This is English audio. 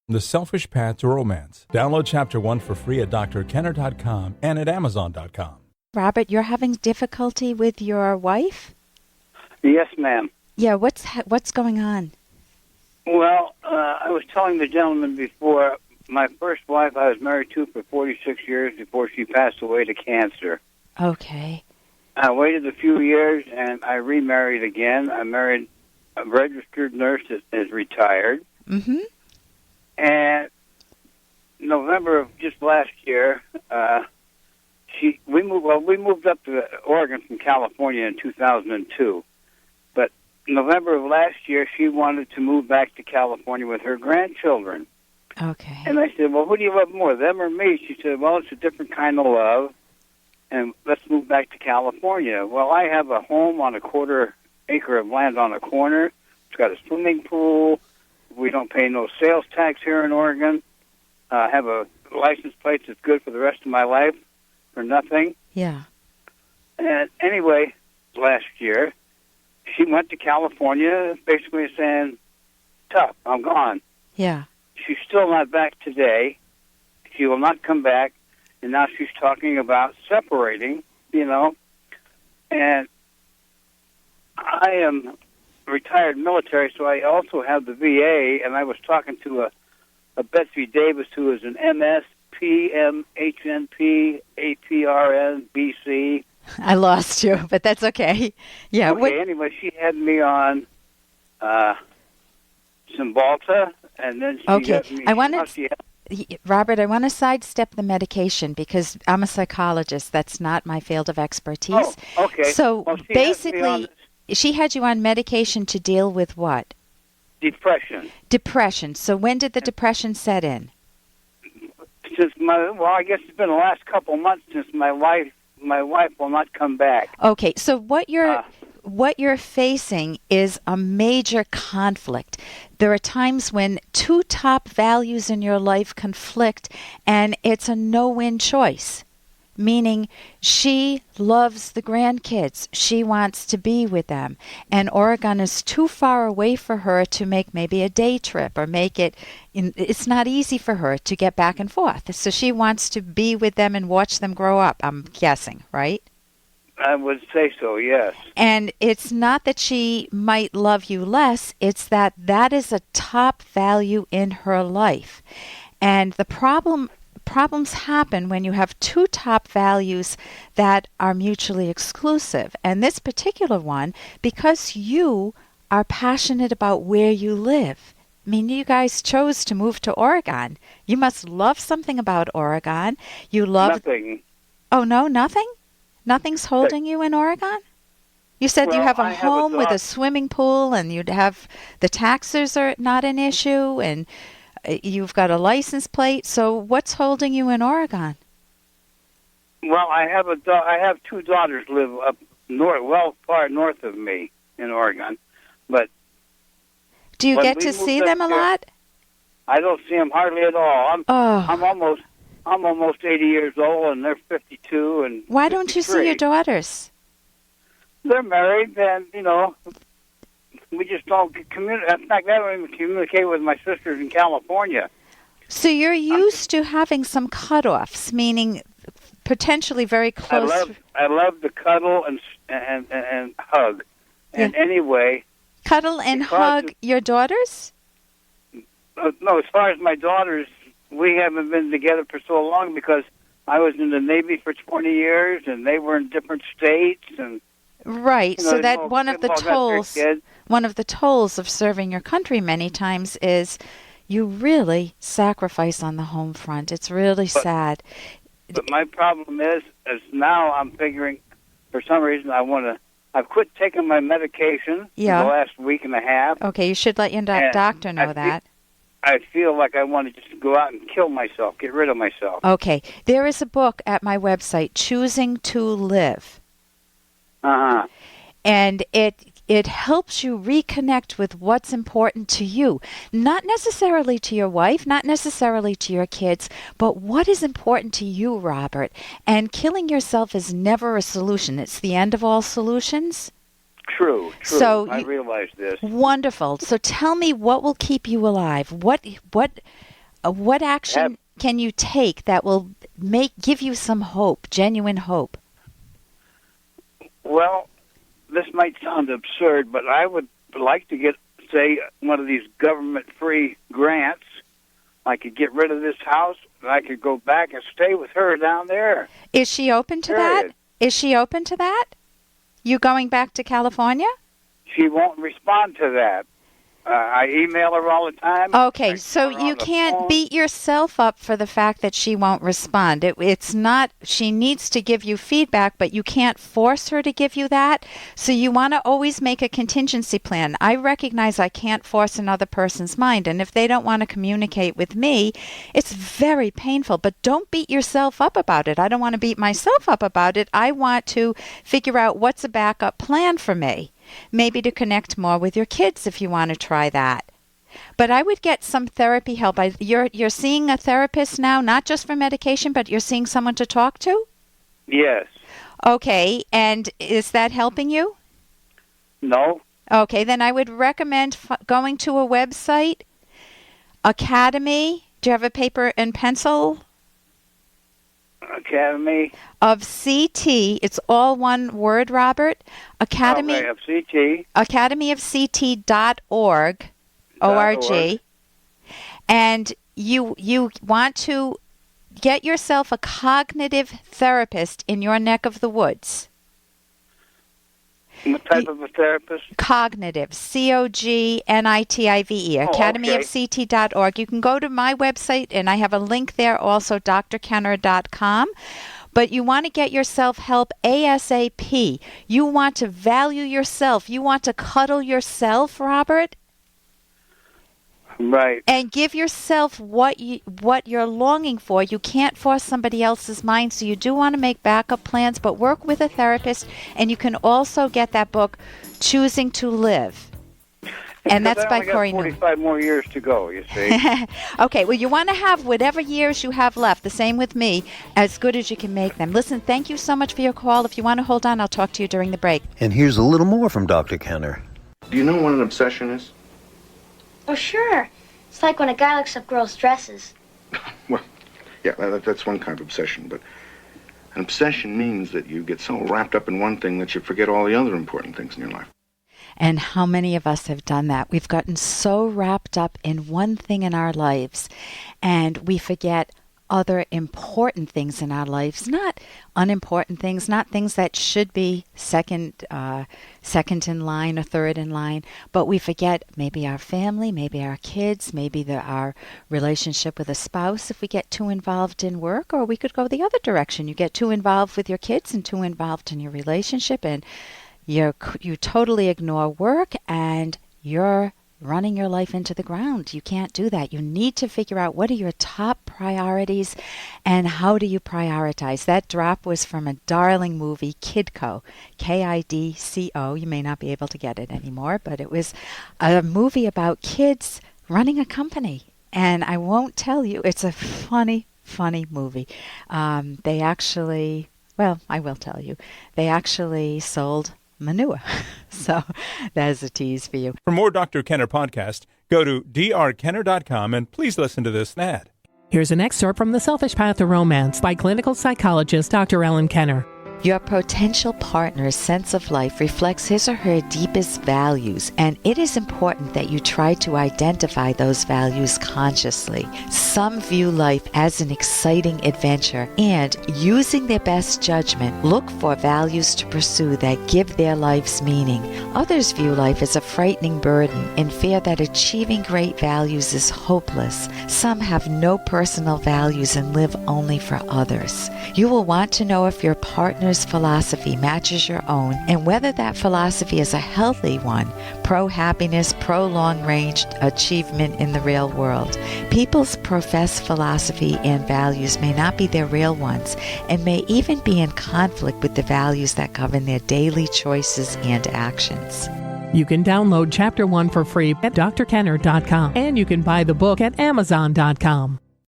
The Selfish Path to Romance. Download Chapter 1 for free at drkenner.com and at amazon.com. Robert, you're having difficulty with your wife? Yes, ma'am. Yeah, what's going on? Well, I was telling the gentleman before, my first wife I was married to for 46 years before she passed away to cancer. Okay. I waited a few years, and I remarried again. I married a registered nurse that is retired. Mm-hmm. And November of just last year, we moved up to Oregon from California in 2002. But November of last year, she wanted to move back to California with her grandchildren. Okay. And I said, well, who do you love more, them or me? She said, well, it's a different kind of love, and let's move back to California. Well, I have a home on a quarter acre of land on a corner. It's got a swimming pool. We don't pay no sales tax here in Oregon. I have a license plate that's good for the rest of my life for nothing. Yeah. And anyway, last year, she went to California basically saying, tough, I'm gone. Yeah. She's still not back today. She will not come back. And now she's talking about separating, And I am retired military, so I also have the VA, and I was talking to a Betsy Davis who is an MS, PMHNP, APRN, BC. I lost you, but that's okay. Yeah. Okay, anyway, she had me on Cymbalta, and then she got me... Robert, I want to sidestep the medication because I'm a psychologist. That's not my field of expertise. Oh, okay. So well, basically, she had you on medication to deal with what? Depression. Depression. So when did the depression set in? I guess it's been the last couple of months since my wife will not come back. Okay, so what you're facing is a major conflict. There are times when two top values in your life conflict, and it's a no-win choice. Meaning, she loves the grandkids. She wants to be with them. And Oregon is too far away for her to make maybe a day trip or it's not easy for her to get back and forth. So she wants to be with them and watch them grow up, I'm guessing, right? I would say so, yes. And it's not that she might love you less. It's that is a top value in her life. And the problems happen when you have two top values that are mutually exclusive. And this particular one, because you are passionate about where you live. I mean, you guys chose to move to Oregon. You must love something about Oregon. You love... Nothing. Oh, no, nothing? Nothing's holding you in Oregon? You said you have a home with a swimming pool and you'd have... The taxes are not an issue and... You've got a license plate, so what's holding you in Oregon? Well, I have two daughters live up north, far north of me in Oregon. But do you get to see them a lot? I don't see them hardly at all. I'm almost 80 years old, and they're 52 and. Why don't you see your daughters? They're married, and we just don't communicate. In fact, I don't even communicate with my sisters in California. So you're used to having some cutoffs, meaning potentially very close. I love to cuddle and hug. And anyway, cuddle and hug your daughters? No, as far as my daughters, we haven't been together for so long because I was in the Navy for 20 years, and they were in different states, and. Right, so that one of the tolls of serving your country many times is you really sacrifice on the home front. It's really sad. But my problem is now I'm figuring, for some reason, I've quit taking my medication the last week and a half. Okay, you should let your doctor know that. I feel like I want to just go out and kill myself, get rid of myself. Okay, there is a book at my website, Choosing to Live. Uh-huh. And it helps you reconnect with what's important to you. Not necessarily to your wife, not necessarily to your kids, but what is important to you, Robert. And killing yourself is never a solution. It's the end of all solutions. True. I realize this. Wonderful. So tell me what will keep you alive. What what action can you take that will give you some hope, genuine hope? Well, this might sound absurd, but I would like to get, say, one of these government-free grants. I could get rid of this house, and I could go back and stay with her down there. Is she open to that? Is she open to that? You going back to California? She won't respond to that. I email her all the time. Okay, so you can't beat yourself up for the fact that she won't respond. It's not, she needs to give you feedback, but you can't force her to give you that. So you want to always make a contingency plan. I recognize I can't force another person's mind, and if they don't want to communicate with me, it's very painful, but don't beat yourself up about it. I don't want to beat myself up about it. I want to figure out what's a backup plan for me. Maybe to connect more with your kids if you want to try that. But I would get some therapy help. You're seeing a therapist now, not just for medication, but you're seeing someone to talk to? Yes. Okay, and is that helping you? No. Okay, then I would recommend going to a website, Academy. Do you have a paper and pencil? Academy of CT. It's all one word, Robert. Academy of CT. academyofct.org. O-R-G. And you want to get yourself a cognitive therapist in your neck of the woods. What type of a therapist? Cognitive, C-O-G-N-I-T-I-V-E, academyofct.org. You can go to my website, and I have a link there also, drkenner.com. But you want to get yourself help ASAP. You want to value yourself. You want to cuddle yourself, Robert. Right. And give yourself what you're longing for. You can't force somebody else's mind, so you do want to make backup plans, but work with a therapist, and you can also get that book, Choosing to Live. And that's by Corey Newman. 45 more years to go, you see. Okay, well, you want to have whatever years you have left, the same with me, as good as you can make them. Listen, thank you so much for your call. If you want to hold on, I'll talk to you during the break. And here's a little more from Dr. Kenner. Do you know what an obsession is? Oh, sure. It's like when a guy looks up girls' dresses. Well, yeah, that's one kind of obsession, but an obsession means that you get so wrapped up in one thing that you forget all the other important things in your life. And how many of us have done that? We've gotten so wrapped up in one thing in our lives, and we forget other important things in our lives, not unimportant things, not things that should be second in line or third in line, but we forget maybe our family, maybe our kids, maybe our relationship with a spouse if we get too involved in work, or we could go the other direction. You get too involved with your kids and too involved in your relationship, and you totally ignore work, and you're running your life into the ground. You can't do that. You need to figure out what are your top priorities and how do you prioritize. That drop was from a darling movie, Kidco, K-I-D-C-O. You may not be able to get it anymore, but it was a movie about kids running a company. And I won't tell you, it's a funny movie. They actually, well, I will tell you, they actually sold manure. So there's a tease for you. For more Dr. Kenner podcast, go to drkenner.com and please listen to this ad. Here's an excerpt from The Selfish Path to Romance by clinical psychologist Dr. Ellen Kenner. Your potential partner's sense of life reflects his or her deepest values, and it is important that you try to identify those values consciously. Some view life as an exciting adventure and, using their best judgment, look for values to pursue that give their lives meaning. Others view life as a frightening burden and fear that achieving great values is hopeless. Some have no personal values and live only for others. You will want to know if your partner's philosophy matches your own and whether that philosophy is a healthy one, pro-happiness, pro-long-range achievement in the real world. People's professed philosophy and values may not be their real ones and may even be in conflict with the values that govern their daily choices and actions. You can download Chapter 1 for free at drkenner.com, and you can buy the book at amazon.com.